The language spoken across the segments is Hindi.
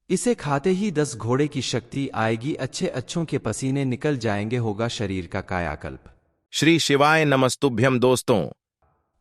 इसे खाते ही 10 घोड़े की शक्ति आएगी, अच्छे अच्छों के पसीने निकल जाएंगे, होगा शरीर का कायाकल्प। श्री शिवाय नमस्तुभ्यम। दोस्तों,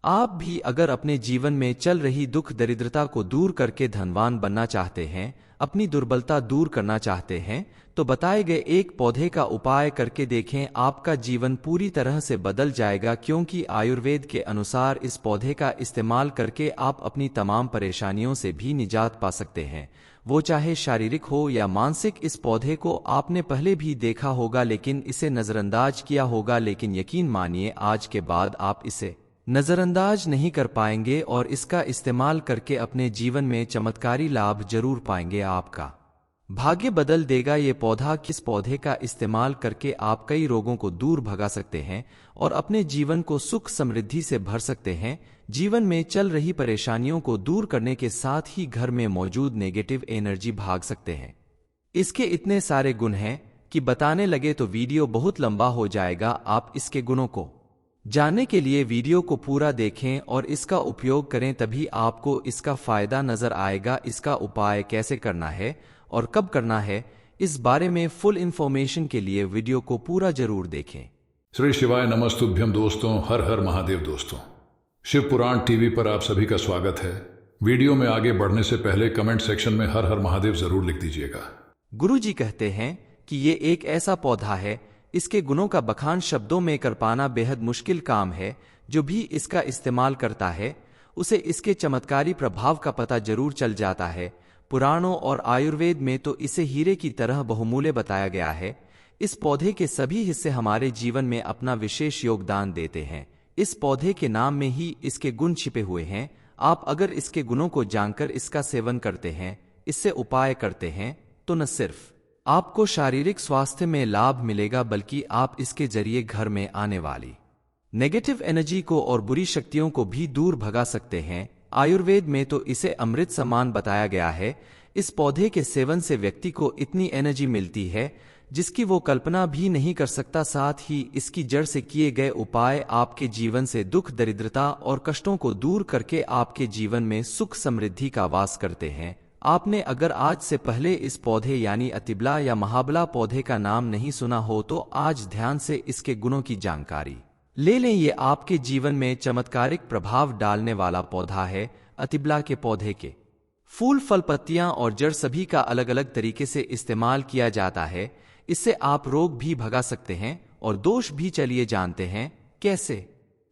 आप भी अगर अपने जीवन में चल रही दुख दरिद्रता को दूर करके धनवान बनना चाहते हैं, अपनी दुर्बलता दूर करना चाहते हैं, तो बताए गए एक पौधे का उपाय करके देखें, आपका जीवन पूरी तरह से बदल जाएगा। क्योंकि आयुर्वेद के अनुसार इस पौधे का इस्तेमाल करके आप अपनी तमाम परेशानियों से भी निजात पा सकते हैं, वो चाहे शारीरिक हो या मानसिक। इस पौधे को आपने पहले भी देखा होगा लेकिन इसे नजरअंदाज किया होगा, लेकिन यकीन मानिए आज के बाद आप इसे नजरअंदाज नहीं कर पाएंगे और इसका इस्तेमाल करके अपने जीवन में चमत्कारी लाभ जरूर पाएंगे। आपका भाग्य बदल देगा ये पौधा। किस पौधे का इस्तेमाल करके आप कई रोगों को दूर भगा सकते हैं और अपने जीवन को सुख समृद्धि से भर सकते हैं। जीवन में चल रही परेशानियों को दूर करने के साथ ही घर में मौजूद नेगेटिव एनर्जी भाग सकते हैं। इसके इतने सारे गुण हैं कि बताने लगे तो वीडियो बहुत लंबा हो जाएगा। आप इसके गुणों को जानने के लिए वीडियो को पूरा देखें और इसका उपयोग करें, तभी आपको इसका फायदा नजर आएगा। इसका उपाय कैसे करना है और कब करना है, इस बारे में फुल इंफॉर्मेशन के लिए वीडियो को पूरा जरूर देखें। श्री शिवाय नमस्तुभ्यम। दोस्तों, हर हर महादेव। दोस्तों, शिव पुराण टीवी पर आप सभी का स्वागत है। वीडियो में आगे बढ़ने से पहले कमेंट सेक्शन में हर हर महादेव जरूर लिख दीजिएगा। गुरुजी कहते हैं कि ये एक ऐसा पौधा है, इसके गुणों का बखान शब्दों में कर पाना बेहद मुश्किल काम है। जो भी इसका इस्तेमाल करता है उसे इसके चमत्कारी प्रभाव का पता जरूर चल जाता है। पुराणों और आयुर्वेद में तो इसे हीरे की तरह बहुमूल्य बताया गया है। इस पौधे के सभी हिस्से हमारे जीवन में अपना विशेष योगदान देते हैं। इस पौधे के नाम में ही इसके गुण छिपे हुए हैं। आप अगर इसके गुणों को जानकर इसका सेवन करते हैं, इससे उपाय करते हैं, तो न सिर्फ आपको शारीरिक स्वास्थ्य में लाभ मिलेगा बल्कि आप इसके जरिए घर में आने वाली नेगेटिव एनर्जी को और बुरी शक्तियों को भी दूर भगा सकते हैं। आयुर्वेद में तो इसे अमृत समान बताया गया है। इस पौधे के सेवन से व्यक्ति को इतनी एनर्जी मिलती है जिसकी वो कल्पना भी नहीं कर सकता। साथ ही इसकी जड़ से किए गए उपाय आपके जीवन से दुख दरिद्रता और कष्टों को दूर करके आपके जीवन में सुख समृद्धि का वास करते हैं। आपने अगर आज से पहले इस पौधे यानी अतिबला या महाबला पौधे का नाम नहीं सुना हो तो आज ध्यान से इसके गुणों की जानकारी ले लें। ये आपके जीवन में चमत्कारिक प्रभाव डालने वाला पौधा है। अतिबला के पौधे के फूल, फल, पत्तियां और जड़ सभी का अलग अलग तरीके से इस्तेमाल किया जाता है। इससे आप रोग भी भगा सकते हैं और दोष भी। चलिए जानते हैं कैसे।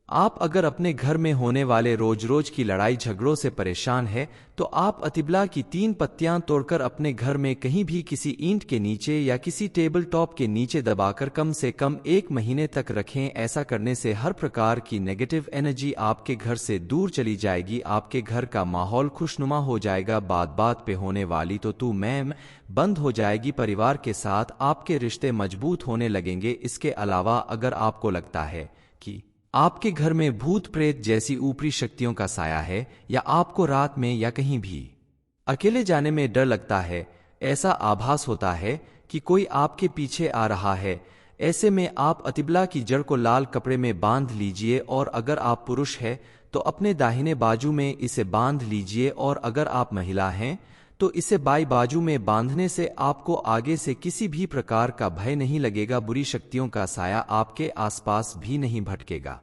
आप अगर अपने घर में होने वाले रोज रोज की लड़ाई झगड़ों से परेशान है तो आप अतिबला की 3 पत्तियां तोड़कर अपने घर में कहीं भी किसी ईंट के नीचे या किसी टेबल टॉप के नीचे दबाकर कम से कम 1 महीने तक रखें। ऐसा करने से हर प्रकार की नेगेटिव एनर्जी आपके घर से दूर चली जाएगी। आपके घर का माहौल खुशनुमा हो जाएगा। बात बात पे होने वाली तो तू मैं बंद हो जाएगी। परिवार के साथ आपके रिश्ते मजबूत होने लगेंगे। इसके अलावा अगर आपको लगता है कि आपके घर में भूत प्रेत जैसी ऊपरी शक्तियों का साया है या आपको रात में या कहीं भी अकेले जाने में डर लगता है, ऐसा आभास होता है कि कोई आपके पीछे आ रहा है, ऐसे में आप अतिबला की जड़ को लाल कपड़े में बांध लीजिए और अगर आप पुरुष हैं तो अपने दाहिने बाजू में इसे बांध लीजिए और अगर आप महिला हैं तो इसे बाई बाजू में बांधने से आपको आगे से किसी भी प्रकार का भय नहीं लगेगा। बुरी शक्तियों का साया आपके आसपास भी नहीं भटकेगा।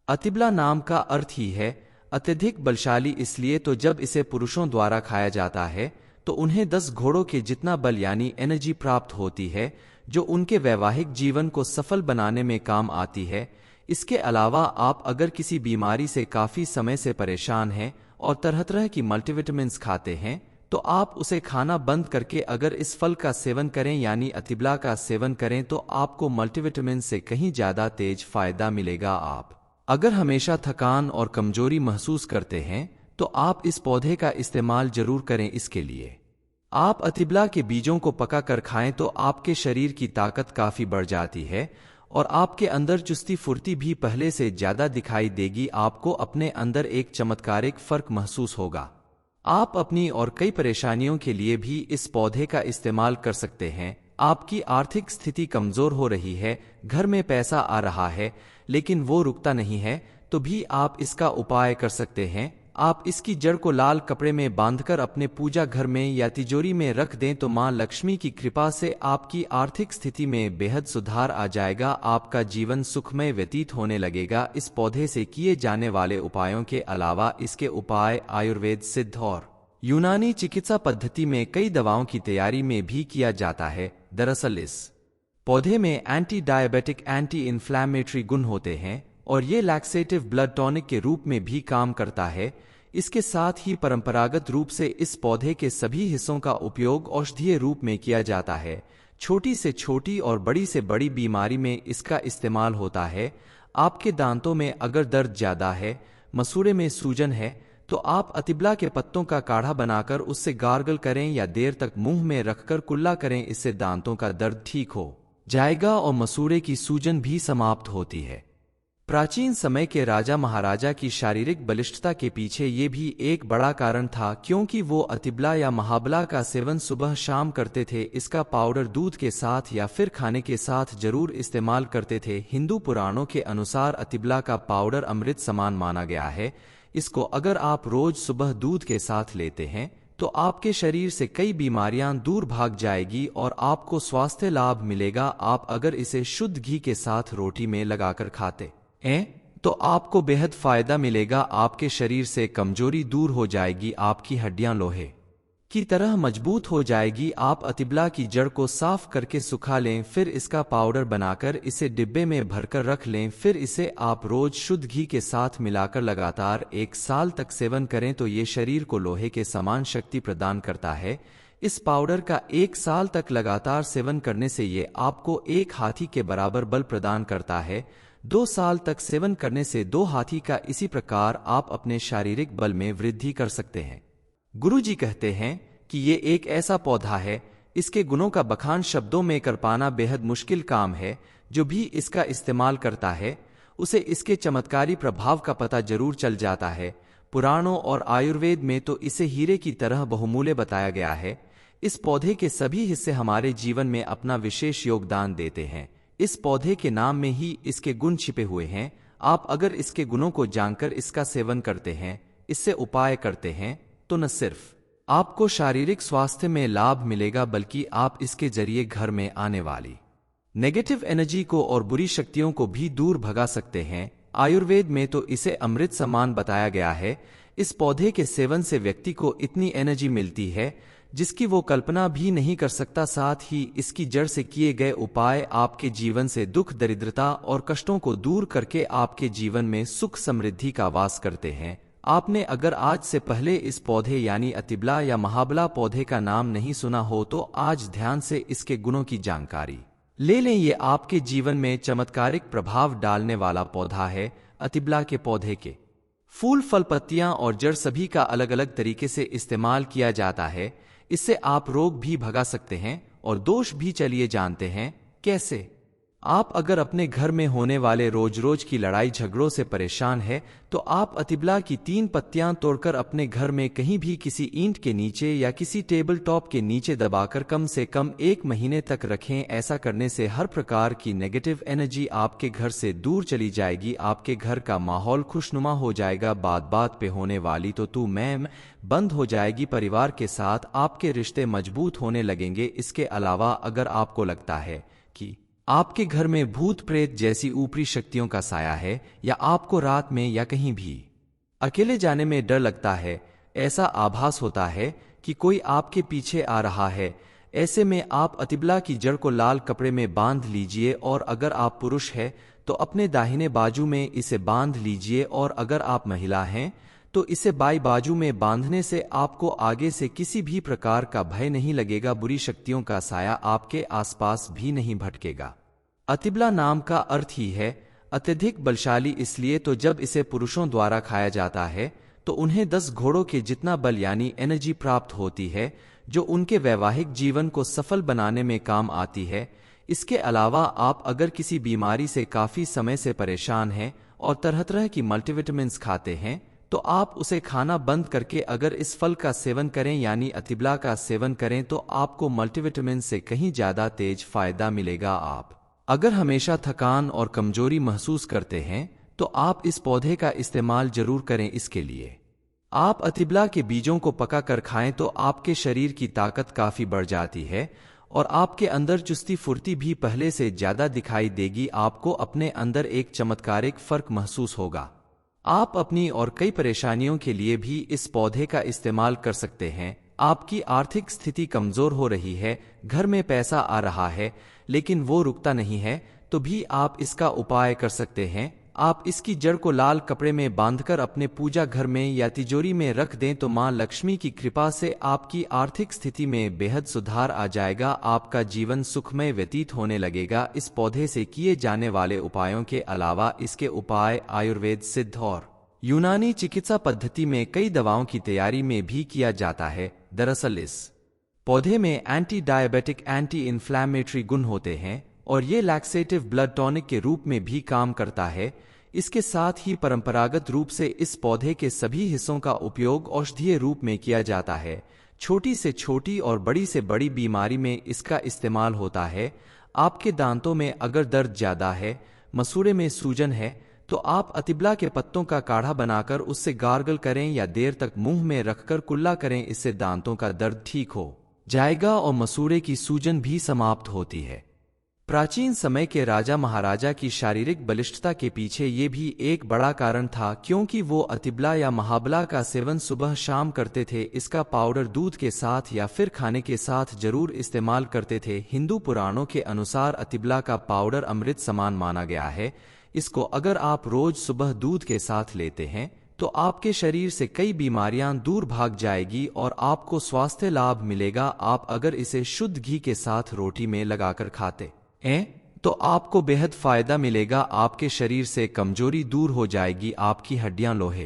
अतिबला नाम का अर्थ ही है अत्यधिक बलशाली, इसलिए तो जब इसे पुरुषों द्वारा खाया जाता है तो उन्हें 10 घोड़ों के जितना बल यानी एनर्जी प्राप्त होती है, जो उनके वैवाहिक जीवन को सफल बनाने में काम आती है। इसके अलावा आप अगर किसी बीमारी से काफी समय से परेशान हैं और तरह तरह की मल्टीविटामिन्स खाते हैं तो आप उसे खाना बंद करके अगर इस फल का सेवन करें यानी अतिबला का सेवन करें तो आपको मल्टीविटामिन से कहीं ज्यादा तेज फायदा मिलेगा। आप अगर हमेशा थकान और कमजोरी महसूस करते हैं तो आप इस पौधे का इस्तेमाल जरूर करें। इसके लिए आप अतिबला के बीजों को पका कर खाएं तो आपके शरीर की ताकत काफी बढ़ जाती है और आपके अंदर चुस्ती फुर्ती भी पहले से ज्यादा दिखाई देगी। आपको अपने अंदर एक चमत्कारिक फर्क महसूस होगा। आप अपनी और कई परेशानियों के लिए भी इस पौधे का इस्तेमाल कर सकते हैं। आपकी आर्थिक स्थिति कमजोर हो रही है, घर में पैसा आ रहा है लेकिन वो रुकता नहीं है, तो भी आप इसका उपाय कर सकते हैं। आप इसकी जड़ को लाल कपड़े में बांधकर अपने पूजा घर में या तिजोरी में रख दें तो मां लक्ष्मी की कृपा से आपकी आर्थिक स्थिति में बेहद सुधार आ जाएगा। आपका जीवन सुखमय व्यतीत होने लगेगा। इस पौधे से किए जाने वाले उपायों के अलावा इसके उपाय आयुर्वेद सिद्ध और यूनानी चिकित्सा पद्धति में कई दवाओं की तैयारी में भी किया जाता है। दरअसल इस पौधे में एंटी डायबिटिक, एंटी इन्फ्लैमेटरी गुण होते हैं और ये लैक्सेटिव ब्लड टॉनिक के रूप में भी काम करता है। इसके साथ ही परंपरागत रूप से इस पौधे के सभी हिस्सों का उपयोग औषधीय रूप में किया जाता है। छोटी से छोटी और बड़ी से बड़ी बीमारी में इसका इस्तेमाल होता है। आपके दांतों में अगर दर्द ज्यादा है, मसूड़े में सूजन है, तो आप अतिबला के पत्तों का काढ़ा बनाकर उससे गार्गल करें या देर तक मुंह में रखकर कुल्ला करें। इससे दांतों का दर्द ठीक हो जाएगा और मसूड़े की सूजन भी समाप्त होती है। प्राचीन समय के राजा महाराजा की शारीरिक बलिष्ठता के पीछे ये भी एक बड़ा कारण था, क्योंकि वो अतिबला या महाबला का सेवन सुबह शाम करते थे। इसका पाउडर दूध के साथ या फिर खाने के साथ जरूर इस्तेमाल करते थे। हिंदू पुराणों के अनुसार अतिबला का पाउडर अमृत समान माना गया है। इसको अगर आप रोज सुबह दूध के साथ लेते हैं तो आपके शरीर से कई बीमारियां दूर भाग जाएगी और आपको स्वास्थ्य लाभ मिलेगा। आप अगर इसे शुद्ध घी के साथ रोटी में लगाकर खाते तो आपको बेहद फायदा मिलेगा। आपके शरीर से कमजोरी दूर हो जाएगी, आपकी हड्डियां लोहे की तरह मजबूत हो जाएगी। आप अतिबला की जड़ को साफ करके सुखा लें, फिर इसका पाउडर बनाकर इसे डिब्बे में भरकर रख लें। फिर इसे आप रोज शुद्ध घी के साथ मिलाकर लगातार 1 साल तक सेवन करें तो ये शरीर को लोहे के समान शक्ति प्रदान करता है। इस पाउडर का 1 साल तक लगातार सेवन करने से ये आपको 1 हाथी के बराबर बल प्रदान करता है। 2 साल तक सेवन करने से 2 हाथी का। इसी प्रकार आप अपने शारीरिक बल में वृद्धि कर सकते हैं। गुरुजी कहते हैं कि ये एक ऐसा पौधा है, इसके गुणों का बखान शब्दों में कर पाना बेहद मुश्किल काम है। जो भी इसका इस्तेमाल करता है उसे इसके चमत्कारी प्रभाव का पता जरूर चल जाता है। पुराणों और आयुर्वेद में तो इसे हीरे की तरह बहुमूल्य बताया गया है। इस पौधे के सभी हिस्से हमारे जीवन में अपना विशेष योगदान देते हैं। इस पौधे के नाम में ही इसके गुण छिपे हुए हैं। आप अगर इसके गुणों को जानकर इसका सेवन करते हैं, इससे उपाय करते हैं, तो न सिर्फ आपको शारीरिक स्वास्थ्य में लाभ मिलेगा बल्कि आप इसके जरिए घर में आने वाली नेगेटिव एनर्जी को और बुरी शक्तियों को भी दूर भगा सकते हैं। आयुर्वेद में तो इसे अमृत समान बताया गया है। इस पौधे के सेवन से व्यक्ति को इतनी एनर्जी मिलती है जिसकी वो कल्पना भी नहीं कर सकता। साथ ही इसकी जड़ से किए गए उपाय आपके जीवन से दुख, दरिद्रता और कष्टों को दूर करके आपके जीवन में सुख समृद्धि का वास करते हैं। आपने अगर आज से पहले इस पौधे यानी अतिबला या महाबला पौधे का नाम नहीं सुना हो तो आज ध्यान से इसके गुणों की जानकारी ले लें। ये आपके जीवन में चमत्कारिक प्रभाव डालने वाला पौधा है। अतिबला के पौधे के फूल, फल, पत्तियां और जड़ सभी का अलग अलग तरीके से इस्तेमाल किया जाता है। इससे आप रोग भी भगा सकते हैं और दोष भी। चलिए जानते हैं कैसे। आप अगर अपने घर में होने वाले रोज रोज की लड़ाई झगड़ों से परेशान है तो आप अतिबला की 3 पत्तियां तोड़कर अपने घर में कहीं भी किसी ईंट के नीचे या किसी टेबल टॉप के नीचे दबाकर कम से कम 1 महीने तक रखें। ऐसा करने से हर प्रकार की नेगेटिव एनर्जी आपके घर से दूर चली जाएगी। आपके घर का माहौल खुशनुमा हो जाएगा। बात बात पे होने वाली तो तू मैं बंद हो जाएगी। परिवार के साथ आपके रिश्ते मजबूत होने लगेंगे। इसके अलावा अगर आपको लगता है कि आपके घर में भूत प्रेत जैसी ऊपरी शक्तियों का साया है या आपको रात में या कहीं भी अकेले जाने में डर लगता है, ऐसा आभास होता है कि कोई आपके पीछे आ रहा है, ऐसे में आप अतिबला की जड़ को लाल कपड़े में बांध लीजिए और अगर आप पुरुष हैं तो अपने दाहिने बाजू में इसे बांध लीजिए और अगर आप महिला हैं तो इसे बाई बाजू में बांधने से आपको आगे से किसी भी प्रकार का भय नहीं लगेगा। बुरी शक्तियों का साया आपके आसपास भी नहीं भटकेगा। अतिबला नाम का अर्थ ही है अत्यधिक बलशाली, इसलिए तो जब इसे पुरुषों द्वारा खाया जाता है तो उन्हें 10 घोड़ों के जितना बल यानी एनर्जी प्राप्त होती है जो उनके वैवाहिक जीवन को सफल बनाने में काम आती है। इसके अलावा आप अगर किसी बीमारी से काफी समय से परेशान हैं और तरह तरह की मल्टीविटामिन्स खाते हैं तो आप उसे खाना बंद करके अगर इस फल का सेवन करें यानी अतिबला का सेवन करें तो आपको मल्टीविटामिन से कहीं ज्यादा तेज फायदा मिलेगा। आप अगर हमेशा थकान और कमजोरी महसूस करते हैं तो आप इस पौधे का इस्तेमाल जरूर करें। इसके लिए आप अतिबला के बीजों को पका कर खाएं तो आपके शरीर की ताकत काफी बढ़ जाती है और आपके अंदर चुस्ती फुर्ती भी पहले से ज्यादा दिखाई देगी। आपको अपने अंदर एक चमत्कारिक फर्क महसूस होगा। आप अपनी और कई परेशानियों के लिए भी इस पौधे का इस्तेमाल कर सकते हैं। आपकी आर्थिक स्थिति कमजोर हो रही है, घर में पैसा आ रहा है लेकिन वो रुकता नहीं है, तो भी आप इसका उपाय कर सकते हैं। आप इसकी जड़ को लाल कपड़े में बांधकर अपने पूजा घर में या तिजोरी में रख दें तो मां लक्ष्मी की कृपा से आपकी आर्थिक स्थिति में बेहद सुधार आ जाएगा। आपका जीवन सुखमय व्यतीत होने लगेगा। इस पौधे से किए जाने वाले उपायों के अलावा इसके उपाय आयुर्वेद सिद्ध और यूनानी चिकित्सा पद्धति में कई दवाओं की तैयारी में भी किया जाता है। दरअसल इस पौधे में एंटी डायबिटिक, एंटी इन्फ्लैमेटरी गुण होते हैं और ये लैक्सेटिव ब्लड टॉनिक के रूप में भी काम करता है। इसके साथ ही परंपरागत रूप से इस पौधे के सभी हिस्सों का उपयोग औषधीय रूप में किया जाता है। छोटी से छोटी और बड़ी से बड़ी बीमारी में इसका इस्तेमाल होता है। आपके दांतों में अगर दर्द ज्यादा है, मसूड़े में सूजन है, तो आप अतिबला के पत्तों का काढ़ा बनाकर उससे गार्गल करें या देर तक मुंह में रखकर कुल्ला करें। इससे दांतों का दर्द ठीक हो जाएगा और मसूड़े की सूजन भी समाप्त होती है। प्राचीन समय के राजा महाराजा की शारीरिक बलिष्ठता के पीछे ये भी एक बड़ा कारण था, क्योंकि वो अतिबला या महाबला का सेवन सुबह शाम करते थे। इसका पाउडर दूध के साथ या फिर खाने के साथ जरूर इस्तेमाल करते थे। हिंदू पुराणों के अनुसार अतिबला का पाउडर अमृत समान माना गया है। इसको अगर आप रोज सुबह दूध के साथ लेते हैं तो आपके शरीर से कई बीमारियां दूर भाग जाएगी और आपको स्वास्थ्य लाभ मिलेगा। आप अगर इसे शुद्ध घी के साथ रोटी में लगाकर खाते तो आपको बेहद फायदा मिलेगा। आपके शरीर से कमजोरी दूर हो जाएगी, आपकी हड्डियां लोहे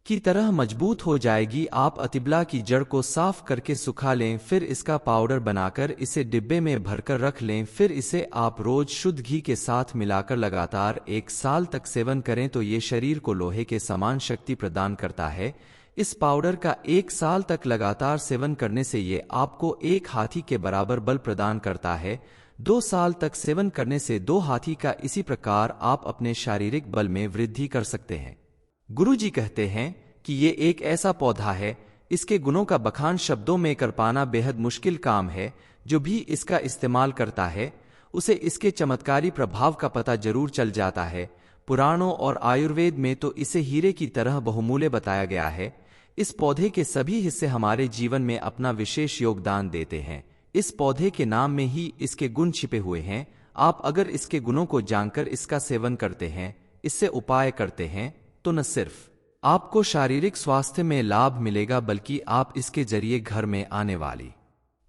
की तरह मजबूत हो जाएगी। आप अतिबला की जड़ को साफ करके सुखा लें, फिर इसका पाउडर बनाकर इसे डिब्बे में भरकर रख लें। फिर इसे आप रोज शुद्ध घी के साथ मिलाकर लगातार 1 साल तक सेवन करें तो ये शरीर को लोहे के समान शक्ति प्रदान करता है। इस पाउडर का 1 साल तक लगातार सेवन करने से ये आपको 1 हाथी के बराबर बल प्रदान करता है। 2 साल तक सेवन करने से 2 हाथी का। इसी प्रकार आप अपने शारीरिक बल में वृद्धि कर सकते हैं। गुरुजी कहते हैं कि ये एक ऐसा पौधा है, इसके गुणों का बखान शब्दों में कर पाना बेहद मुश्किल काम है। जो भी इसका इस्तेमाल करता है उसे इसके चमत्कारी प्रभाव का पता जरूर चल जाता है। पुराणों और आयुर्वेद में तो इसे हीरे की तरह बहुमूल्य बताया गया है। इस पौधे के सभी हिस्से हमारे जीवन में अपना विशेष योगदान देते हैं। इस पौधे के नाम में ही इसके गुण छिपे हुए हैं। आप अगर इसके गुणों को जानकर इसका सेवन करते हैं, इससे उपाय करते हैं, तो न सिर्फ आपको शारीरिक स्वास्थ्य में लाभ मिलेगा बल्कि आप इसके जरिए घर में आने वाली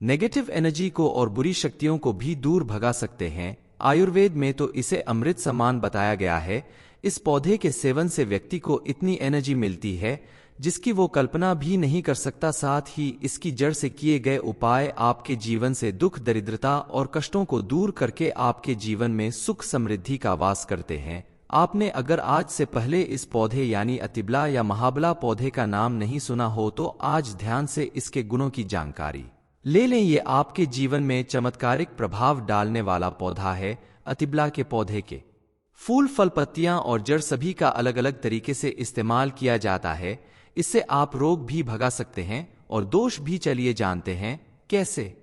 नेगेटिव एनर्जी को और बुरी शक्तियों को भी दूर भगा सकते हैं। आयुर्वेद में तो इसे अमृत समान बताया गया है। इस पौधे के सेवन से व्यक्ति को इतनी एनर्जी मिलती है जिसकी वो कल्पना भी नहीं कर सकता। साथ ही इसकी जड़ से किए गए उपाय आपके जीवन से दुख, दरिद्रता और कष्टों को दूर करके आपके जीवन में सुख समृद्धि का वास करते हैं। आपने अगर आज से पहले इस पौधे यानी अतिबला या महाबला पौधे का नाम नहीं सुना हो तो आज ध्यान से इसके गुणों की जानकारी ले लें। ये आपके जीवन में चमत्कारिक प्रभाव डालने वाला पौधा है। अतिबला के पौधे के फूल, फल, पत्तियां और जड़ सभी का अलग अलग तरीके से इस्तेमाल किया जाता है। इससे आप रोग भी भगा सकते हैं और दोष भी। चलिए जानते हैं कैसे।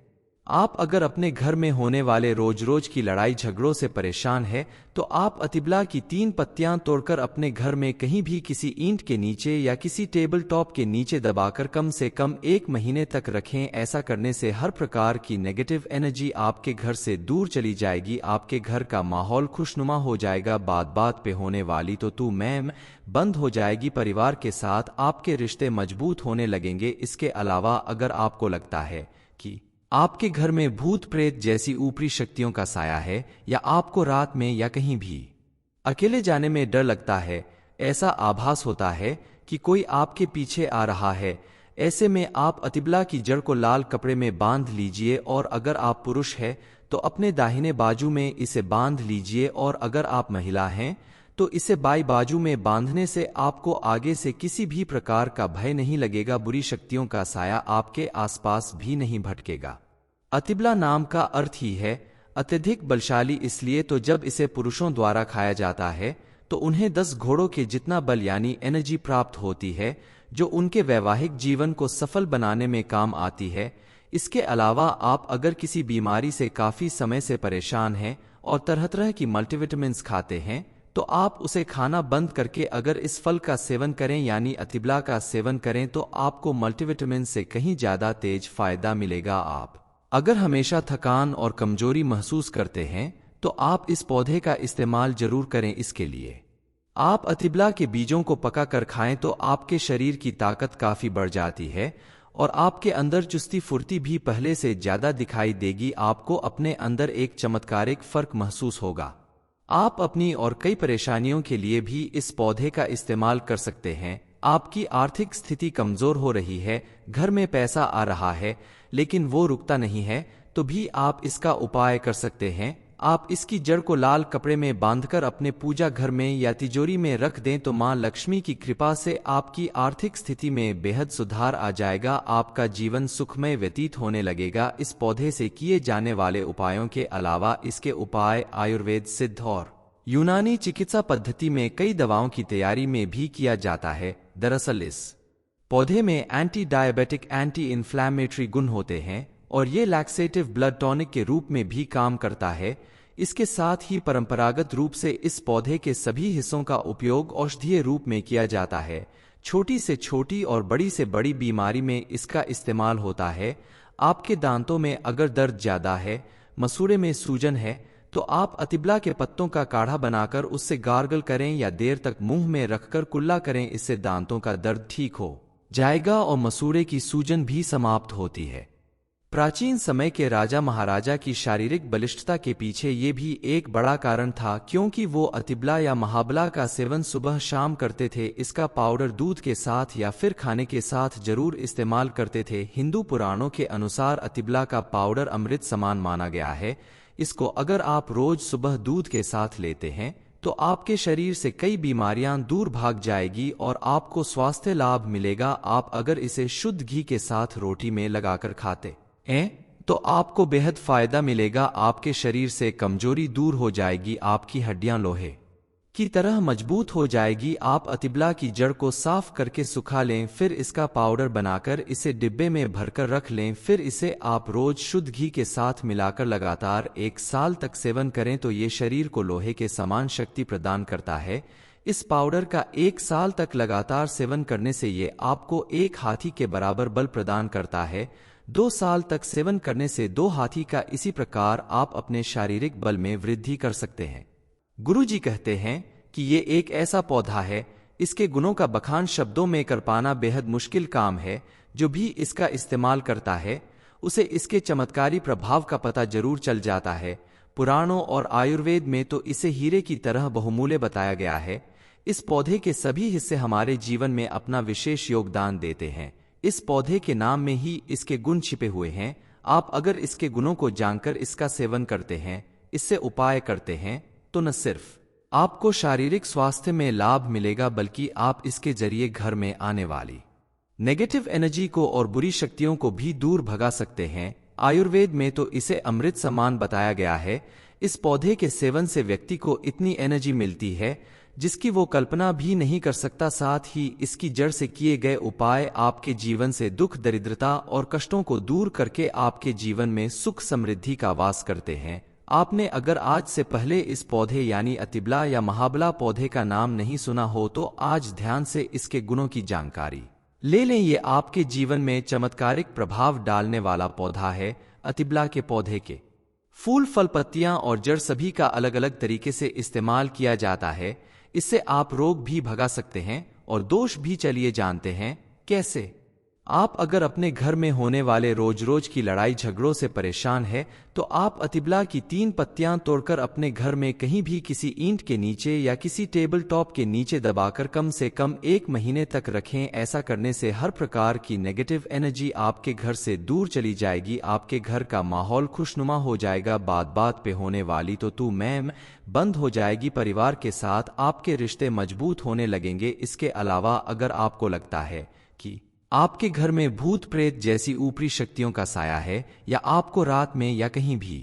आप अगर अपने घर में होने वाले रोज रोज की लड़ाई झगड़ों से परेशान है तो आप अतिबला की 3 पत्तियां तोड़कर अपने घर में कहीं भी किसी ईंट के नीचे या किसी टेबल टॉप के नीचे दबाकर कम से कम 1 महीने तक रखें। ऐसा करने से हर प्रकार की नेगेटिव एनर्जी आपके घर से दूर चली जाएगी। आपके घर का माहौल खुशनुमा हो जाएगा। बात बात पे होने वाली तो तू मैं बंद हो जाएगी। परिवार के साथ आपके रिश्ते मजबूत होने लगेंगे। इसके अलावा अगर आपको लगता है कि आपके घर में भूत प्रेत जैसी ऊपरी शक्तियों का साया है या आपको रात में या कहीं भी अकेले जाने में डर लगता है, ऐसा आभास होता है कि कोई आपके पीछे आ रहा है, ऐसे में आप अतिबला की जड़ को लाल कपड़े में बांध लीजिए और अगर आप पुरुष हैं तो अपने दाहिने बाजू में इसे बांध लीजिए और अगर आप महिला हैं तो इसे बाई बाजू में बांधने से आपको आगे से किसी भी प्रकार का भय नहीं लगेगा। बुरी शक्तियों का साया आपके आसपास भी नहीं भटकेगा। अतिबला नाम का अर्थ ही है अत्यधिक बलशाली, इसलिए तो जब इसे पुरुषों द्वारा खाया जाता है तो उन्हें 10 घोड़ों के जितना बल यानी एनर्जी प्राप्त होती है। जो उनके वैवाहिक जीवन को सफल बनाने में काम आती है। इसके अलावा आप अगर किसी बीमारी से काफी समय से परेशान हैं और तरह तरह की मल्टीविटामिन्स खाते हैं तो आप उसे खाना बंद करके अगर इस फल का सेवन करें यानी अतिबला का सेवन करें तो आपको मल्टीविटामिन से कहीं ज्यादा तेज फायदा मिलेगा। आप अगर हमेशा थकान और कमजोरी महसूस करते हैं तो आप इस पौधे का इस्तेमाल जरूर करें। इसके लिए आप अतिबला के बीजों को पका कर खाएं तो आपके शरीर की ताकत काफी बढ़ जाती है और आपके अंदर चुस्ती फुर्ती भी पहले से ज्यादा दिखाई देगी। आपको अपने अंदर एक चमत्कारिक फर्क महसूस होगा। आप अपनी और कई परेशानियों के लिए भी इस पौधे का इस्तेमाल कर सकते हैं। आपकी आर्थिक स्थिति कमजोर हो रही है, घर में पैसा आ रहा है लेकिन वो रुकता नहीं है, तो भी आप इसका उपाय कर सकते हैं। आप इसकी जड़ को लाल कपड़े में बांधकर अपने पूजा घर में या तिजोरी में रख दें तो मां लक्ष्मी की कृपा से आपकी आर्थिक स्थिति में बेहद सुधार आ जाएगा। आपका जीवन सुखमय व्यतीत होने लगेगा। इस पौधे से किए जाने वाले उपायों के अलावा इसके उपाय आयुर्वेद सिद्ध और यूनानी चिकित्सा पद्धति में कई दवाओं की तैयारी में भी किया जाता है। दरअसल इस पौधे में एंटी डायबिटिक, एंटी इन्फ्लैमेटरी गुण होते हैं और ये लैक्सेटिव ब्लड टॉनिक के रूप में भी काम करता है। इसके साथ ही परंपरागत रूप से इस पौधे के सभी हिस्सों का उपयोग औषधीय रूप में किया जाता है। छोटी से छोटी और बड़ी से बड़ी बीमारी में इसका इस्तेमाल होता है। आपके दांतों में अगर दर्द ज्यादा है, मसूड़े में सूजन है तो आप अतिबला के पत्तों का काढ़ा बनाकर उससे गार्गल करें या देर तक मुंह में रखकर कुल्ला करें। इससे दांतों का दर्द ठीक हो जाएगा और मसूड़े की सूजन भी समाप्त होती है। प्राचीन समय के राजा महाराजा की शारीरिक बलिष्ठता के पीछे ये भी एक बड़ा कारण था क्योंकि वो अतिबला या महाबला का सेवन सुबह शाम करते थे। इसका पाउडर दूध के साथ या फिर खाने के साथ जरूर इस्तेमाल करते थे। हिंदू पुराणों के अनुसार अतिबला का पाउडर अमृत समान माना गया है। इसको अगर आप रोज सुबह दूध के साथ लेते हैं तो आपके शरीर से कई बीमारियां दूर भाग जाएगी और आपको स्वास्थ्य लाभ मिलेगा। आप अगर इसे शुद्ध घी के साथ रोटी में लगाकर खाते तो आपको बेहद फायदा मिलेगा। आपके शरीर से कमजोरी दूर हो जाएगी, आपकी हड्डियां लोहे की तरह मजबूत हो जाएगी। आप अतिबला की जड़ को साफ करके सुखा लें, फिर इसका पाउडर बनाकर इसे डिब्बे में भरकर रख लें। फिर इसे आप रोज शुद्ध घी के साथ मिलाकर लगातार 1 साल तक सेवन करें तो ये शरीर को लोहे के समान शक्ति प्रदान करता है। इस पाउडर का 1 साल तक लगातार सेवन करने से ये आपको 1 हाथी के बराबर बल प्रदान करता है। 2 साल तक सेवन करने से 2 हाथी का। इसी प्रकार आप अपने शारीरिक बल में वृद्धि कर सकते हैं। गुरुजी कहते हैं कि ये एक ऐसा पौधा है, इसके गुणों का बखान शब्दों में कर पाना बेहद मुश्किल काम है। जो भी इसका इस्तेमाल करता है उसे इसके चमत्कारी प्रभाव का पता जरूर चल जाता है। पुराणों और आयुर्वेद में तो इसे हीरे की तरह बहुमूल्य बताया गया है। इस पौधे के सभी हिस्से हमारे जीवन में अपना विशेष योगदान देते हैं। इस पौधे के नाम में ही इसके गुण छिपे हुए हैं। आप अगर इसके गुणों को जानकर इसका सेवन करते हैं, इससे उपाय करते हैं तो न सिर्फ आपको शारीरिक स्वास्थ्य में लाभ मिलेगा बल्कि आप इसके जरिए घर में आने वाली नेगेटिव एनर्जी को और बुरी शक्तियों को भी दूर भगा सकते हैं। आयुर्वेद में तो इसे अमृत समान बताया गया है। इस पौधे के सेवन से व्यक्ति को इतनी एनर्जी मिलती है जिसकी वो कल्पना भी नहीं कर सकता। साथ ही इसकी जड़ से किए गए उपाय आपके जीवन से दुख, दरिद्रता और कष्टों को दूर करके आपके जीवन में सुख समृद्धि का वास करते हैं। आपने अगर आज से पहले इस पौधे यानी अतिबला या महाबला पौधे का नाम नहीं सुना हो तो आज ध्यान से इसके गुणों की जानकारी ले लें। ये आपके जीवन में चमत्कारिक प्रभाव डालने वाला पौधा है। अतिबला के पौधे के फूल, फल, पत्तियां और जड़ सभी का अलग अलग तरीके से इस्तेमाल किया जाता है। इससे आप रोग भी भगा सकते हैं और दोष भी चलिए जानते हैं कैसे। आप अगर अपने घर में होने वाले रोज रोज की लड़ाई झगड़ों से परेशान है तो आप अतिबला की 3 पत्तियां तोड़कर अपने घर में कहीं भी किसी ईंट के नीचे या किसी टेबल टॉप के नीचे दबाकर कम से कम 1 महीने तक रखें। ऐसा करने से हर प्रकार की नेगेटिव एनर्जी आपके घर से दूर चली जाएगी। आपके घर का माहौल खुशनुमा हो जाएगा। बात बात पे होने वाली तो तू मैं बंद हो जाएगी। परिवार के साथ आपके रिश्ते मजबूत होने लगेंगे। इसके अलावा अगर आपको लगता है कि आपके घर में भूत प्रेत जैसी ऊपरी शक्तियों का साया है या आपको रात में या कहीं भी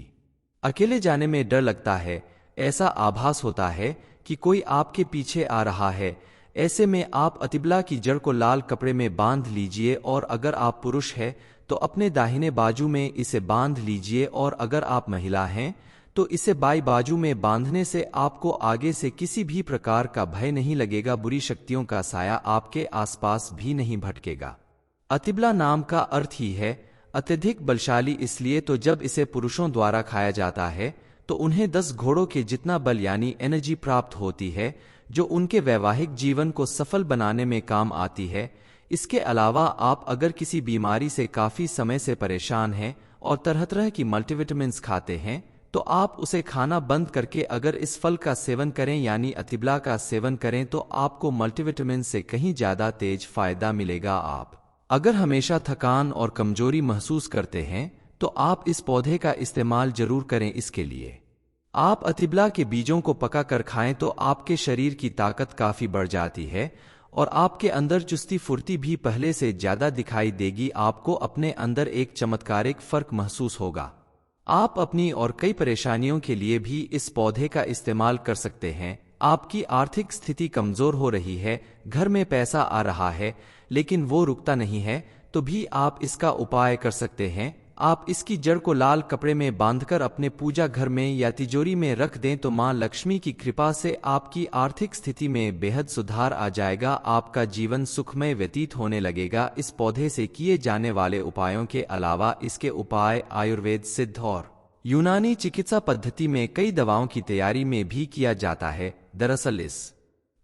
अकेले जाने में डर लगता है, ऐसा आभास होता है कि कोई आपके पीछे आ रहा है, ऐसे में आप अतिबला की जड़ को लाल कपड़े में बांध लीजिए और अगर आप पुरुष हैं तो अपने दाहिने बाजू में इसे बांध लीजिए और अगर आप महिला हैं तो इसे बाई बाजू में बांधने से आपको आगे से किसी भी प्रकार का भय नहीं लगेगा, बुरी शक्तियों का साया आपके आसपास भी नहीं भटकेगा। अतिबला नाम का अर्थ ही है अत्यधिक बलशाली, इसलिए तो जब इसे पुरुषों द्वारा खाया जाता है तो उन्हें 10 घोड़ों के जितना बल यानी एनर्जी प्राप्त होती है, जो उनके वैवाहिक जीवन को सफल बनाने में काम आती है। इसके अलावा आप अगर किसी बीमारी से काफी समय से परेशान हैं और तरह तरह की मल्टीविटामिन्स खाते हैं तो आप उसे खाना बंद करके अगर इस फल का सेवन करें यानी अतिबला का सेवन करें तो आपको मल्टीविटामिन से कहीं ज्यादा तेज फायदा मिलेगा। आप अगर हमेशा थकान और कमजोरी महसूस करते हैं तो आप इस पौधे का इस्तेमाल जरूर करें। इसके लिए आप अतिबला के बीजों को पका कर खाएं तो आपके शरीर की ताकत काफी बढ़ जाती है और आपके अंदर चुस्ती फुर्ती भी पहले से ज्यादा दिखाई देगी। आपको अपने अंदर एक चमत्कारिक फर्क महसूस होगा। आप अपनी और कई परेशानियों के लिए भी इस पौधे का इस्तेमाल कर सकते हैं। आपकी आर्थिक स्थिति कमजोर हो रही है, घर में पैसा आ रहा है लेकिन वो रुकता नहीं है, तो भी आप इसका उपाय कर सकते हैं। आप इसकी जड़ को लाल कपड़े में बांधकर अपने पूजा घर में या तिजोरी में रख दें तो मां लक्ष्मी की कृपा से आपकी आर्थिक स्थिति में बेहद सुधार आ जाएगा। आपका जीवन सुखमय व्यतीत होने लगेगा। इस पौधे से किए जाने वाले उपायों के अलावा इसके उपाय आयुर्वेद सिद्ध और यूनानी चिकित्सा पद्धति में कई दवाओं की तैयारी में भी किया जाता है। दरअसल इस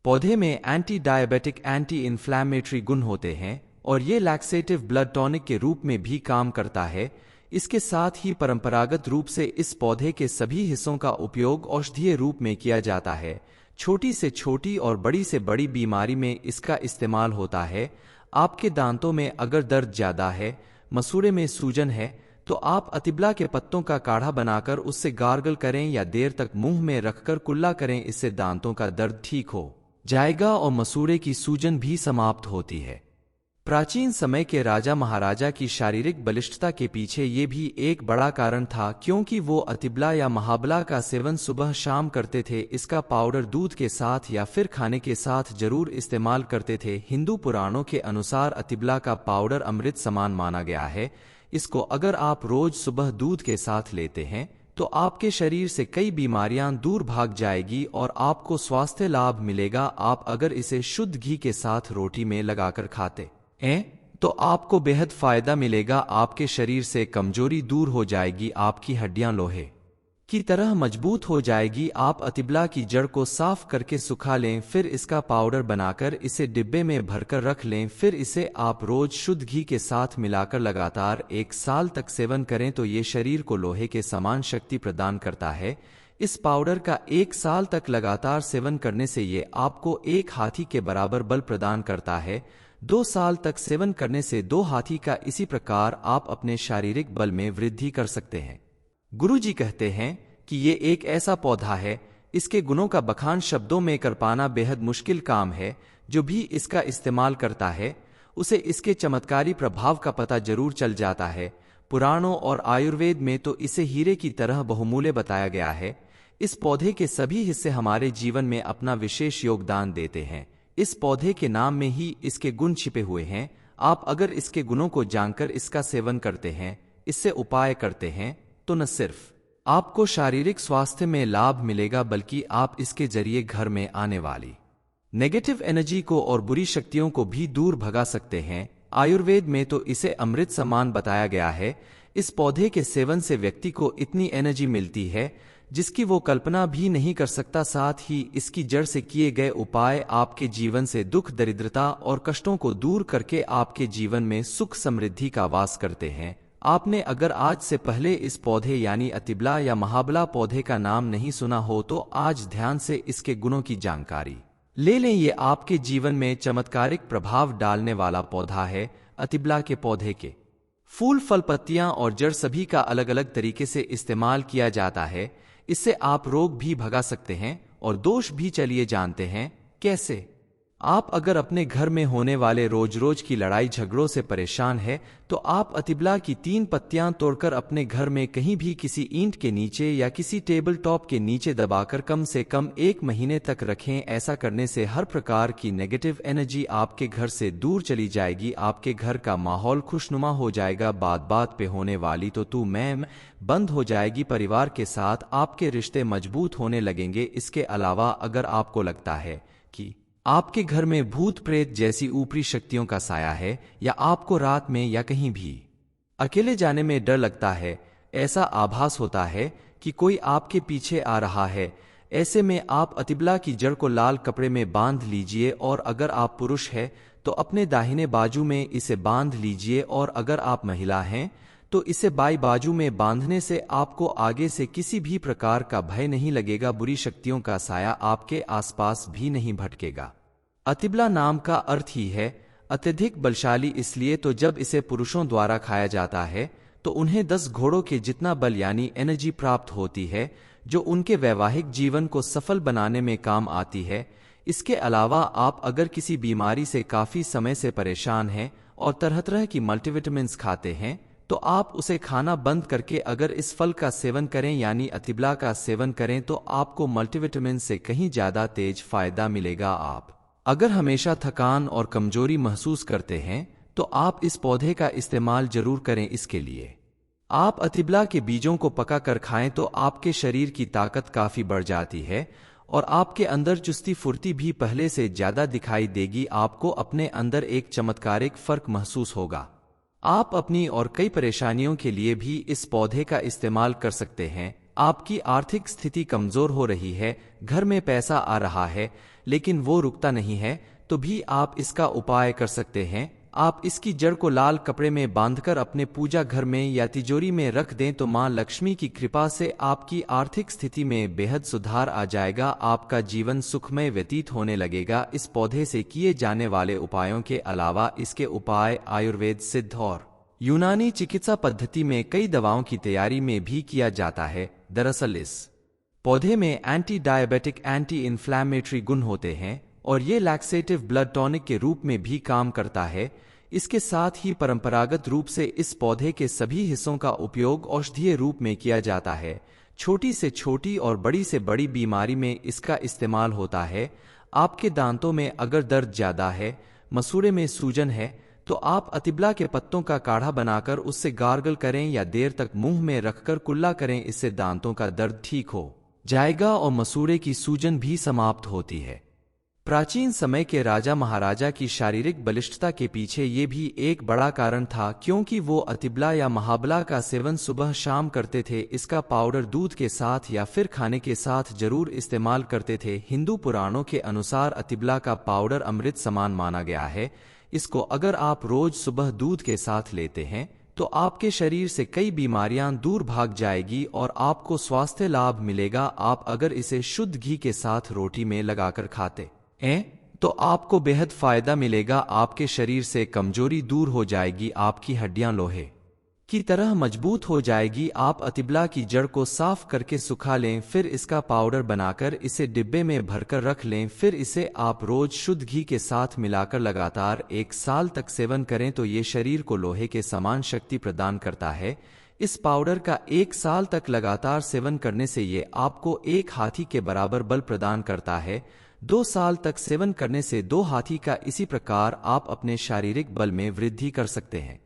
पौधे में एंटी डायबिटिक, एंटी इन्फ्लैमेटरी गुण होते हैं और ये लैक्सेटिव ब्लड टॉनिक के रूप में भी काम करता है। इसके साथ ही परंपरागत रूप से इस पौधे के सभी हिस्सों का उपयोग औषधीय रूप में किया जाता है। छोटी से छोटी और बड़ी से बड़ी बीमारी में इसका इस्तेमाल होता है। आपके दांतों में अगर दर्द ज्यादा है, मसूड़े में सूजन है तो आप अतिबला के पत्तों का काढ़ा बनाकर उससे गार्गल करें या देर तक मुंह में रखकर कुल्ला करें। इससे दांतों का दर्द ठीक हो जाएगा और मसूड़े की सूजन भी समाप्त होती है। प्राचीन समय के राजा महाराजा की शारीरिक बलिष्ठता के पीछे ये भी एक बड़ा कारण था, क्योंकि वो अतिबला या महाबला का सेवन सुबह शाम करते थे। इसका पाउडर दूध के साथ या फिर खाने के साथ जरूर इस्तेमाल करते थे। हिंदू पुराणों के अनुसार अतिबला का पाउडर अमृत समान माना गया है। इसको अगर आप रोज सुबह दूध के साथ लेते हैं तो आपके शरीर से कई बीमारियां दूर भाग जाएगी और आपको स्वास्थ्य लाभ मिलेगा। आप अगर इसे शुद्ध घी के साथ रोटी में लगाकर खाते तो आपको बेहद फायदा मिलेगा। आपके शरीर से कमजोरी दूर हो जाएगी, आपकी हड्डियां लोहे की तरह मजबूत हो जाएगी। आप अतिबला की जड़ को साफ करके सुखा लें, फिर इसका पाउडर बनाकर इसे डिब्बे में भरकर रख लें। फिर इसे आप रोज शुद्ध घी के साथ मिलाकर लगातार 1 साल तक सेवन करें तो ये शरीर को लोहे के समान शक्ति प्रदान करता है। इस पाउडर का 1 साल तक लगातार सेवन करने से ये आपको 1 हाथी के बराबर बल प्रदान करता है। 2 साल तक सेवन करने से 2 हाथी का। इसी प्रकार आप अपने शारीरिक बल में वृद्धि कर सकते हैं। गुरुजी कहते हैं कि ये एक ऐसा पौधा है, इसके गुणों का बखान शब्दों में कर पाना बेहद मुश्किल काम है। जो भी इसका इस्तेमाल करता है उसे इसके चमत्कारी प्रभाव का पता जरूर चल जाता है। पुराणों और आयुर्वेद में तो इसे हीरे की तरह बहुमूल्य बताया गया है। इस पौधे के सभी हिस्से हमारे जीवन में अपना विशेष योगदान देते हैं। इस पौधे के नाम में ही इसके गुण छिपे हुए हैं। आप अगर इसके गुणों को जानकर इसका सेवन करते हैं, इससे उपाय करते हैं, तो न सिर्फ आपको शारीरिक स्वास्थ्य में लाभ मिलेगा बल्कि आप इसके जरिए घर में आने वाली नेगेटिव एनर्जी को और बुरी शक्तियों को भी दूर भगा सकते हैं। आयुर्वेद में तो इसे अमृत समान बताया गया है। इस पौधे के सेवन से व्यक्ति को इतनी एनर्जी मिलती है जिसकी वो कल्पना भी नहीं कर सकता। साथ ही इसकी जड़ से किए गए उपाय आपके जीवन से दुख, दरिद्रता और कष्टों को दूर करके आपके जीवन में सुख समृद्धि का वास करते हैं। आपने अगर आज से पहले इस पौधे यानी अतिबला या महाबला पौधे का नाम नहीं सुना हो तो आज ध्यान से इसके गुणों की जानकारी ले लें। ये आपके जीवन में चमत्कारिक प्रभाव डालने वाला पौधा है। अतिबला के पौधे के फूल, फल, पत्तियां और जड़ सभी का अलग अलग तरीके से इस्तेमाल किया जाता है। इससे आप रोग भी भगा सकते हैं और दोष भी। चलिए जानते हैं कैसे। आप अगर अपने घर में होने वाले रोज रोज की लड़ाई झगड़ों से परेशान है तो आप अतिबला की 3 पत्तियां तोड़कर अपने घर में कहीं भी किसी ईंट के नीचे या किसी टेबल टॉप के नीचे दबाकर कम से कम 1 महीने तक रखें। ऐसा करने से हर प्रकार की नेगेटिव एनर्जी आपके घर से दूर चली जाएगी, आपके घर का माहौल खुशनुमा हो जाएगा, बात बात पे होने वाली तो तू मैं बंद हो जाएगी, परिवार के साथ आपके रिश्ते मजबूत होने लगेंगे। इसके अलावा अगर आपको लगता है कि आपके घर में भूत प्रेत जैसी ऊपरी शक्तियों का साया है या आपको रात में या कहीं भी अकेले जाने में डर लगता है, ऐसा आभास होता है कि कोई आपके पीछे आ रहा है, ऐसे में आप अतिबला की जड़ को लाल कपड़े में बांध लीजिए और अगर आप पुरुष हैं तो अपने दाहिने बाजू में इसे बांध लीजिए और अगर आप महिला हैं तो इसे बाई बाजू में बांधने से आपको आगे से किसी भी प्रकार का भय नहीं लगेगा, बुरी शक्तियों का साया आपके आसपास भी नहीं भटकेगा। अतिबला नाम का अर्थ ही है अत्यधिक बलशाली, इसलिए तो जब इसे पुरुषों द्वारा खाया जाता है तो उन्हें 10 घोड़ों के जितना बल यानी एनर्जी प्राप्त होती है जो उनके वैवाहिक जीवन को सफल बनाने में काम आती है। इसके अलावा आप अगर किसी बीमारी से काफी समय से परेशान हैं और तरह तरह की मल्टीविटामिन्स खाते हैं तो आप उसे खाना बंद करके अगर इस फल का सेवन करें यानी अतिबला का सेवन करें तो आपको मल्टीविटामिन से कहीं ज्यादा तेज फायदा मिलेगा। आप अगर हमेशा थकान और कमजोरी महसूस करते हैं तो आप इस पौधे का इस्तेमाल जरूर करें। इसके लिए आप अतिबला के बीजों को पका कर खाएं तो आपके शरीर की ताकत काफी बढ़ जाती है और आपके अंदर चुस्ती फुर्ती भी पहले से ज्यादा दिखाई देगी। आपको अपने अंदर एक चमत्कारिक फर्क महसूस होगा। आप अपनी और कई परेशानियों के लिए भी इस पौधे का इस्तेमाल कर सकते हैं। आपकी आर्थिक स्थिति कमजोर हो रही है, घर में पैसा आ रहा है लेकिन वो रुकता नहीं है, तो भी आप इसका उपाय कर सकते हैं। आप इसकी जड़ को लाल कपड़े में बांधकर अपने पूजा घर में या तिजोरी में रख दें तो मां लक्ष्मी की कृपा से आपकी आर्थिक स्थिति में बेहद सुधार आ जाएगा, आपका जीवन सुखमय व्यतीत होने लगेगा। इस पौधे से किए जाने वाले उपायों के अलावा इसके उपाय आयुर्वेद सिद्ध और यूनानी चिकित्सा पद्धति में कई दवाओं की तैयारी में भी किया जाता है। दरअसल इस पौधे में एंटी डायबिटिक, एंटी इन्फ्लैमेटरी गुण होते हैं और ये लैक्सेटिव ब्लड टॉनिक के रूप में भी काम करता है। इसके साथ ही परंपरागत रूप से इस पौधे के सभी हिस्सों का उपयोग औषधीय रूप में किया जाता है। छोटी से छोटी और बड़ी से बड़ी बीमारी में इसका इस्तेमाल होता है। आपके दांतों में अगर दर्द ज्यादा है, मसूड़े में सूजन है तो आप अतिबला के पत्तों का काढ़ा बनाकर उससे गार्गल करें या देर तक मुंह में रखकर कुल्ला करें, इससे दांतों का दर्द ठीक हो जाएगा और मसूड़े की सूजन भी समाप्त होती है। प्राचीन समय के राजा महाराजा की शारीरिक बलिष्ठता के पीछे ये भी एक बड़ा कारण था क्योंकि वो अतिबला या महाबला का सेवन सुबह शाम करते थे। इसका पाउडर दूध के साथ या फिर खाने के साथ जरूर इस्तेमाल करते थे। हिंदू पुराणों के अनुसार अतिबला का पाउडर अमृत समान माना गया है। इसको अगर आप रोज सुबह दूध के साथ लेते हैं तो आपके शरीर से कई बीमारियां दूर भाग जाएगी और आपको स्वास्थ्य लाभ मिलेगा। आप अगर इसे शुद्ध घी के साथ रोटी में लगाकर खाते तो आपको बेहद फायदा मिलेगा। आपके शरीर से कमजोरी दूर हो जाएगी, आपकी हड्डियां लोहे की तरह मजबूत हो जाएगी। आप अतिबला की जड़ को साफ करके सुखा लें, फिर इसका पाउडर बनाकर इसे डिब्बे में भरकर रख लें, फिर इसे आप रोज शुद्ध घी के साथ मिलाकर लगातार 1 साल तक सेवन करें तो ये शरीर को लोहे के समान शक्ति प्रदान करता है। इस पाउडर का 1 साल तक लगातार सेवन करने से ये आपको 1 हाथी के बराबर बल प्रदान करता है। 2 साल तक सेवन करने से 2 हाथी का। इसी प्रकार आप अपने शारीरिक बल में वृद्धि कर सकते हैं।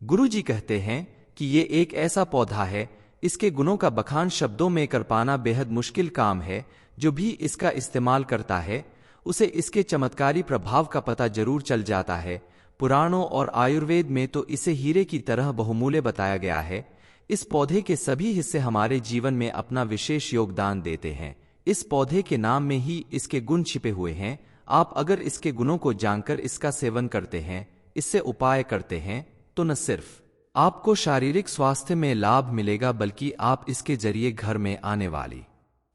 गुरुजी कहते हैं कि ये एक ऐसा पौधा है, इसके गुणों का बखान शब्दों में कर पाना बेहद मुश्किल काम है। जो भी इसका इस्तेमाल करता है उसे इसके चमत्कारी प्रभाव का पता जरूर चल जाता है। पुराणों और आयुर्वेद में तो इसे हीरे की तरह बहुमूल्य बताया गया है। इस पौधे के सभी हिस्से हमारे जीवन में अपना विशेष योगदान देते हैं। इस पौधे के नाम में ही इसके गुण छिपे हुए हैं। आप अगर इसके गुणों को जानकर इसका सेवन करते हैं, इससे उपाय करते हैं, तो न सिर्फ आपको शारीरिक स्वास्थ्य में लाभ मिलेगा बल्कि आप इसके जरिए घर में आने वाली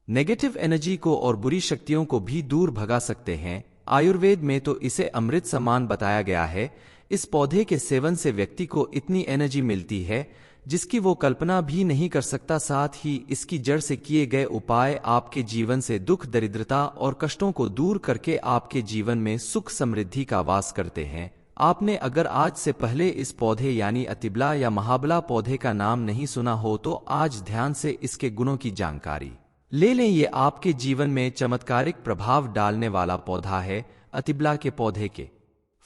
नेगेटिव एनर्जी को और बुरी शक्तियों को भी दूर भगा सकते हैं। आयुर्वेद में तो इसे अमृत समान बताया गया है। इस पौधे के सेवन से व्यक्ति को इतनी एनर्जी मिलती है जिसकी वो कल्पना भी नहीं कर सकता। साथ ही इसकी जड़ से किए गए उपाय आपके जीवन से दुख, दरिद्रता और कष्टों को दूर करके आपके जीवन में सुख समृद्धि का वास करते हैं। आपने अगर आज से पहले इस पौधे यानी अतिबला या महाबला पौधे का नाम नहीं सुना हो तो आज ध्यान से इसके गुणों की जानकारी ले लें। ये आपके जीवन में चमत्कारिक प्रभाव डालने वाला पौधा है। अतिबला के पौधे के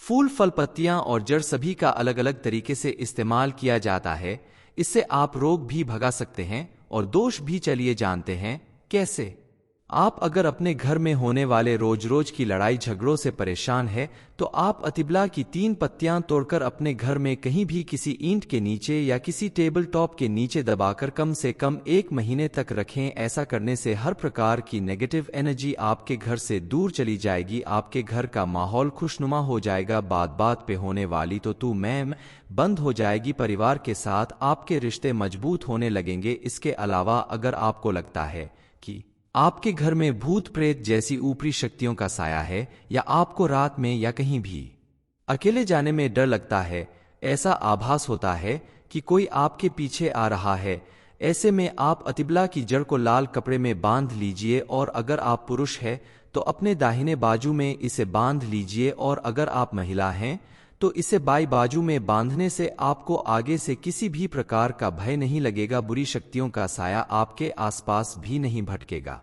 फूल, फल, पत्तियां और जड़ सभी का अलग अलग तरीके से इस्तेमाल किया जाता है। इससे आप रोग भी भगा सकते हैं और दोष भी। चलिए जानते हैं कैसे। आप अगर अपने घर में होने वाले रोज रोज की लड़ाई झगड़ों से परेशान है तो आप अतिबला की 3 पत्तियां तोड़कर अपने घर में कहीं भी किसी ईंट के नीचे या किसी टेबल टॉप के नीचे दबाकर कम से कम 1 महीने तक रखें। ऐसा करने से हर प्रकार की नेगेटिव एनर्जी आपके घर से दूर चली जाएगी। आपके घर का माहौल खुशनुमा हो जाएगा। बात बात पे होने वाली तो मैं बंद हो जाएगी। परिवार के साथ आपके रिश्ते मजबूत होने लगेंगे। इसके अलावा अगर आपको लगता है कि आपके घर में भूत प्रेत जैसी ऊपरी शक्तियों का साया है या आपको रात में या कहीं भी अकेले जाने में डर लगता है, ऐसा आभास होता है कि कोई आपके पीछे आ रहा है, ऐसे में आप अतिबला की जड़ को लाल कपड़े में बांध लीजिए और अगर आप पुरुष हैं तो अपने दाहिने बाजू में इसे बांध लीजिए और अगर आप महिला हैं तो इसे बाई बाजू में बांधने से आपको आगे से किसी भी प्रकार का भय नहीं लगेगा। बुरी शक्तियों का साया आपके आसपास भी नहीं भटकेगा।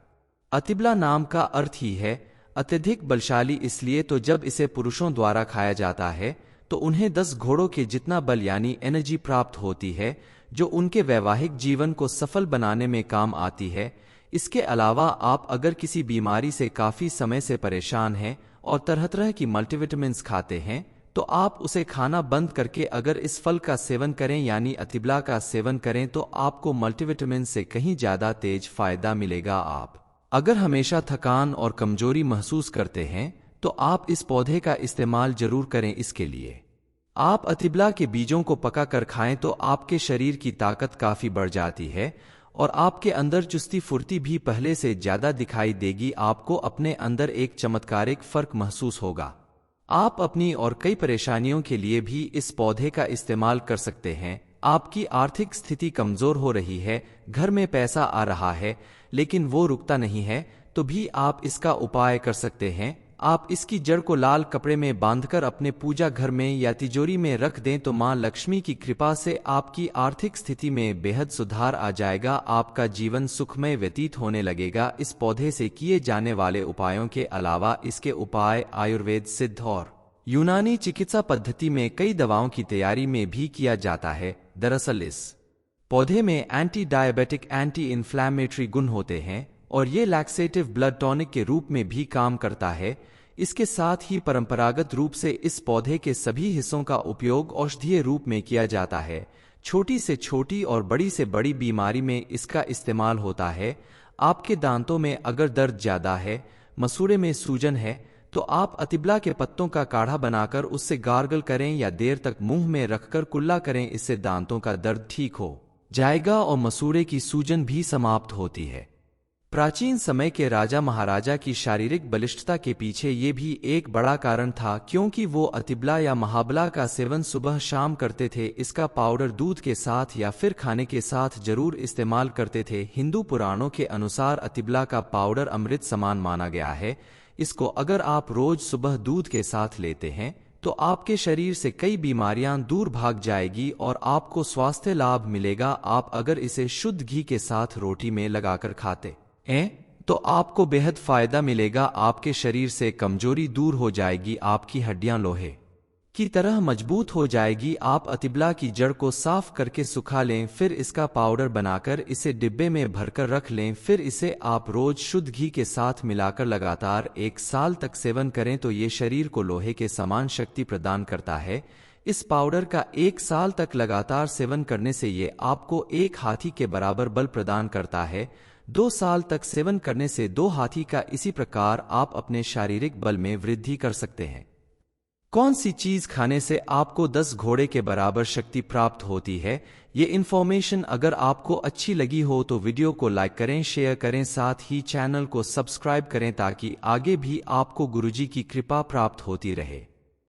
अतिबला नाम का अर्थ ही है अत्यधिक बलशाली, इसलिए तो जब इसे पुरुषों द्वारा खाया जाता है तो उन्हें 10 घोड़ों के जितना बल यानी एनर्जी प्राप्त होती है, जो उनके वैवाहिक जीवन को सफल बनाने में काम आती है। इसके अलावा आप अगर किसी बीमारी से काफी समय से परेशान हैं और तरह तरह की मल्टीविटामिन्स खाते हैं तो आप उसे खाना बंद करके अगर इस फल का सेवन करें यानी अतिबला का सेवन करें तो आपको मल्टीविटामिन से कहीं ज्यादा तेज फायदा मिलेगा। आप अगर हमेशा थकान और कमजोरी महसूस करते हैं तो आप इस पौधे का इस्तेमाल जरूर करें। इसके लिए आप अतिबला के बीजों को पका कर खाएं तो आपके शरीर की ताकत काफी बढ़ जाती है और आपके अंदर चुस्ती फुर्ती भी पहले से ज्यादा दिखाई देगी। आपको अपने अंदर एक चमत्कारिक फर्क महसूस होगा। आप अपनी और कई परेशानियों के लिए भी इस पौधे का इस्तेमाल कर सकते हैं। आपकी आर्थिक स्थिति कमजोर हो रही है, घर में पैसा आ रहा है लेकिन वो रुकता नहीं है, तो भी आप इसका उपाय कर सकते हैं। आप इसकी जड़ को लाल कपड़े में बांधकर अपने पूजा घर में या तिजोरी में रख दें तो मां लक्ष्मी की कृपा से आपकी आर्थिक स्थिति में बेहद सुधार आ जाएगा। आपका जीवन सुखमय व्यतीत होने लगेगा। इस पौधे से किए जाने वाले उपायों के अलावा इसके उपाय आयुर्वेद, सिद्ध और यूनानी चिकित्सा पद्धति में कई दवाओं की तैयारी में भी किया जाता है। दरअसल इस पौधे में एंटी डायबिटिक, एंटी इन्फ्लैमेटरी गुण होते हैं और ये लैक्सेटिव ब्लड टॉनिक के रूप में भी काम करता है। इसके साथ ही परंपरागत रूप से इस पौधे के सभी हिस्सों का उपयोग औषधीय रूप में किया जाता है। छोटी से छोटी और बड़ी से बड़ी बीमारी में इसका इस्तेमाल होता है। आपके दांतों में अगर दर्द ज्यादा है, मसूड़े में सूजन है तो आप अतिबला के पत्तों का काढ़ा बनाकर उससे गार्गल करें या देर तक मुंह में रखकर कुल्ला करें। इससे दांतों का दर्द ठीक हो जाएगा और मसूड़े की सूजन भी समाप्त होती है। प्राचीन समय के राजा महाराजा की शारीरिक बलिष्ठता के पीछे ये भी एक बड़ा कारण था, क्योंकि वो अतिबला या महाबला का सेवन सुबह शाम करते थे। इसका पाउडर दूध के साथ या फिर खाने के साथ जरूर इस्तेमाल करते थे। हिंदू पुराणों के अनुसार अतिबला का पाउडर अमृत समान माना गया है। इसको अगर आप रोज सुबह दूध के साथ लेते हैं तो आपके शरीर से कई बीमारियां दूर भाग जाएगी और आपको स्वास्थ्य लाभ मिलेगा। आप अगर इसे शुद्ध घी के साथ रोटी में लगाकर खाते तो आपको बेहद फायदा मिलेगा। आपके शरीर से कमजोरी दूर हो जाएगी, आपकी हड्डियां लोहे की तरह मजबूत हो जाएगी। आप अतिबला की जड़ को साफ करके सुखा लें, फिर इसका पाउडर बनाकर इसे डिब्बे में भरकर रख लें। फिर इसे आप रोज शुद्ध घी के साथ मिलाकर लगातार 1 साल तक सेवन करें तो ये शरीर को लोहे के समान शक्ति प्रदान करता है। इस पाउडर का 1 साल तक लगातार सेवन करने से ये आपको 1 हाथी के बराबर बल प्रदान करता है। 2 साल तक सेवन करने से 2 हाथी का। इसी प्रकार आप अपने शारीरिक बल में वृद्धि कर सकते हैं। कौन सी चीज खाने से आपको 10 घोड़े के बराबर शक्ति प्राप्त होती है? ये इन्फॉर्मेशन अगर आपको अच्छी लगी हो तो वीडियो को लाइक करें, शेयर करें, साथ ही चैनल को सब्सक्राइब करें ताकि आगे भी आपको गुरुजी की कृपा प्राप्त होती रहे।